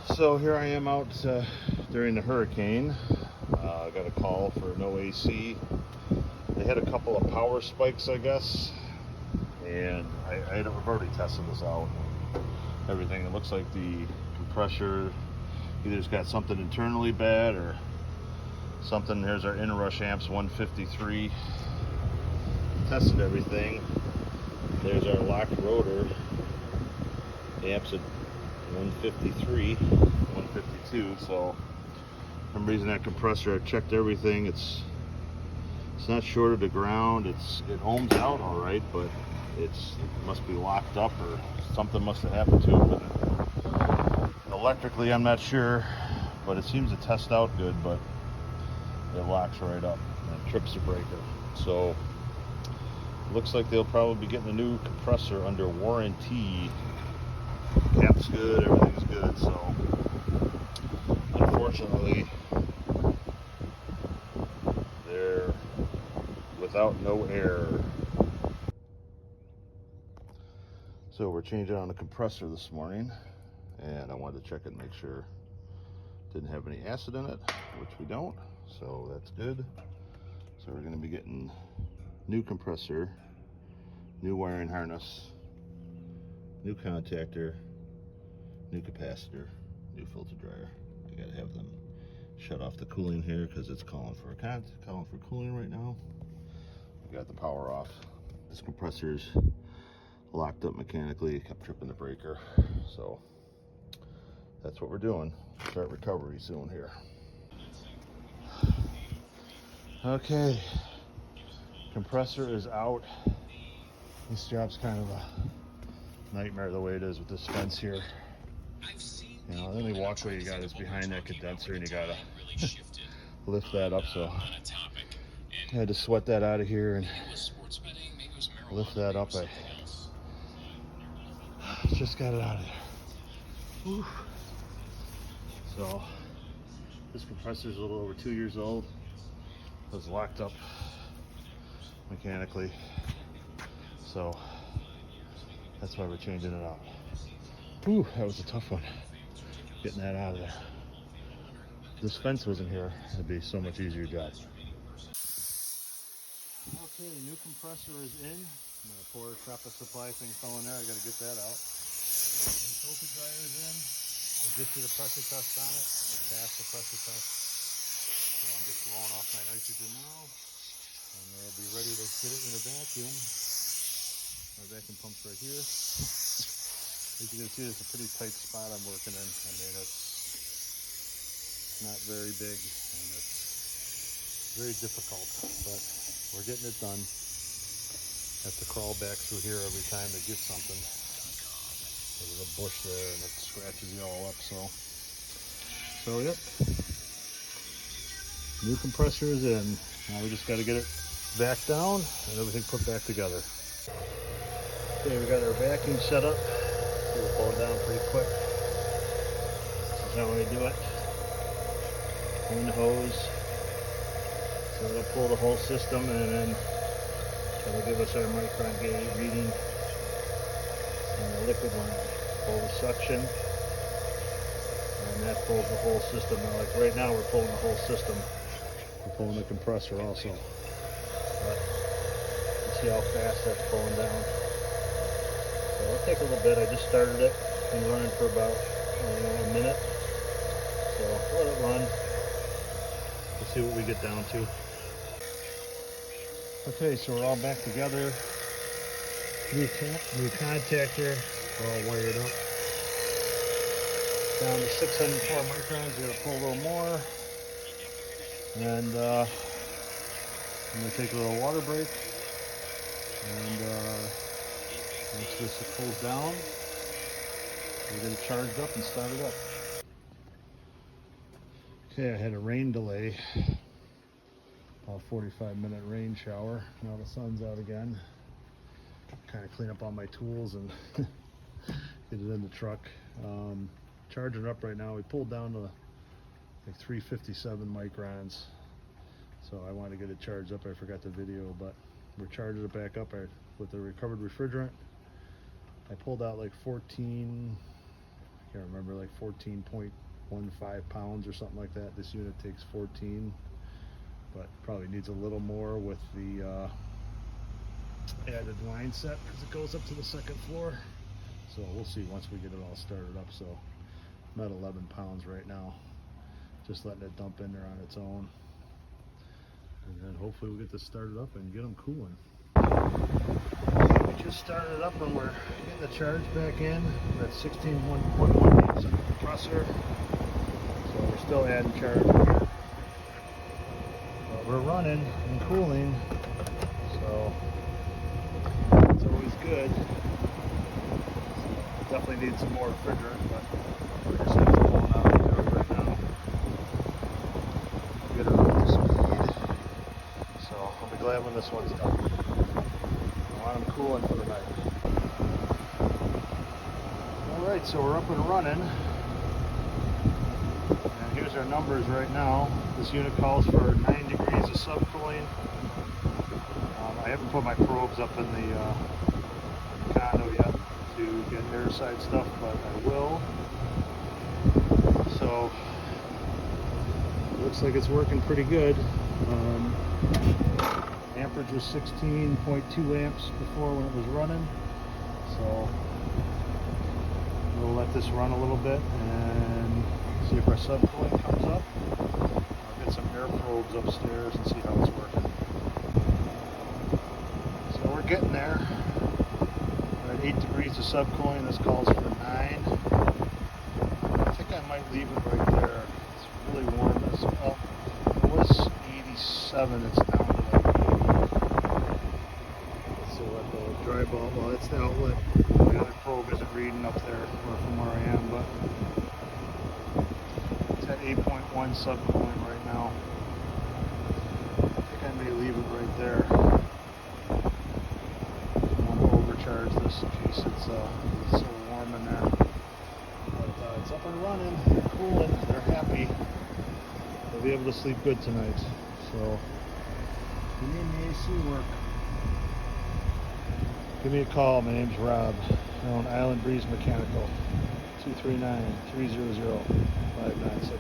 So here I am out during the hurricane. I got a call for no AC. They had a couple of power spikes, I guess, and I've already tested this out. Everything. It looks like the compressor either has got something internally bad or something. Here's our inrush amps 153. Tested everything. There's our locked rotor. Amps at 153, 152. So for some reason that compressor, I checked everything. It's not shorted to ground. It ohms out all right, but it must be locked up or something must have happened to it. But electrically, I'm not sure, but it seems to test out good. But it locks right up and it trips the breaker. So looks like they'll probably be getting a new compressor under warranty. Cap's good, everything's good. So unfortunately, they're without no air. So we're changing on the compressor this morning, and I wanted to check it and make sure it didn't have any acid in it, which we don't, so that's good. So we're going to be getting new compressor, new wiring harness, new contactor, new capacitor, new filter dryer. I gotta have them shut off the cooling here because it's calling for cooling right now. We got the power off. This compressor's locked up mechanically. It kept tripping the breaker. So that's what we're doing. Start recovery soon here. Okay, compressor is out. This job's kind of a nightmare the way it is with this fence here. You know, the only walkway you got is behind that condenser, and you gotta lift that up. So I had to sweat that out of here and lift that up. I just got it out of there. Whew. So this compressor's a little over 2 years old. It was locked up mechanically, so that's why we're changing it out. Whew, that was a tough one, getting that out of there. If this fence wasn't here, it'd be so much easier job. Okay, new compressor is in. I'm gonna pour a trapper supply thing fell in there. I gotta get that out. New filter dryer is in. I just did a pressure test on it. I passed the pressure test. So I'm just blowing off my nitrogen now. And they'll be ready to get it in a vacuum. My vacuum pump's right here. As you can see, it's a pretty tight spot I'm working in. I mean, it's not very big and it's very difficult, but we're getting it done. Have to crawl back through here every time to get something. There's a bush there and it scratches you all up. So yep. New compressor is in. Now we just got to get it back down and everything put back together. Okay, we got our vacuum set up. We'll pull it down pretty quick. This is how I do it. Clean the hose. So it'll pull the whole system, and then it'll give us our micron gauge reading on the liquid line. Pull the suction, and that pulls the whole system. Now, like right now, we're pulling the whole system. We're pulling the compressor also. But you see how fast that's pulling down. So it'll take a little bit. I just started it. Been running for about a minute. So let it run. We'll see what we get down to. Okay, so we're all back together. New contactor. We're all wired up. Down to 604 microns. We're gonna pull a little more. And I'm gonna take a little water break. And once this cools down, we're going to charge it up and start it up. Okay, I had a rain delay, about a 45-minute rain shower. Now the sun's out again. Kind of clean up all my tools and get it in the truck. Charging it up right now. We pulled down to like 357 microns. So I wanted to get it charged up. I forgot the video, but we're charging it back up with the recovered refrigerant. I pulled out like 14, I can't remember, like 14.15 pounds or something like that. This unit takes 14, but probably needs a little more with the added line set because it goes up to the second floor. So we'll see once we get it all started up. So I'm at 11 pounds right now, just letting it dump in there on its own, and then hopefully we'll get this started up and get them cooling. We just started up and we're getting the charge back in. We're at 16.1 amps on the compressor, so we're still adding charge here. But we're running and cooling, so it's always good. Definitely need some more refrigerant, but we're just having pulling out of the right now. Get it up to speed. So I'll be glad when this one's done. I want them cooling for the night. Alright, so we're up and running. And here's our numbers right now. This unit calls for 9 degrees of subcooling. I haven't put my probes up in the condo yet to get air side stuff, but I will. So looks like it's working pretty good. Amperage was 16.2 amps before when it was running, so we'll let this run a little bit and see if our subcooling comes up. I'll get some air probes upstairs and see how it's working. So we're getting there. We're at 8 degrees of subcooling. This calls for 9. I think I might leave it right there. It's really warm. It's up. It was 87. It's down to like 80. Let's see what the dry bulb. Well, that's the outlet. The other probe isn't reading up there from where I am, but it's at 8.1 subcooling right now. I think I may leave it right there. Overcharge this in case it's so warm in there. But it's up and running, they're cooling, they're happy. They'll be able to sleep good tonight. So give me the AC work. Give me a call. My name's Rob. I own Island Breeze Mechanical. 239-300-5978.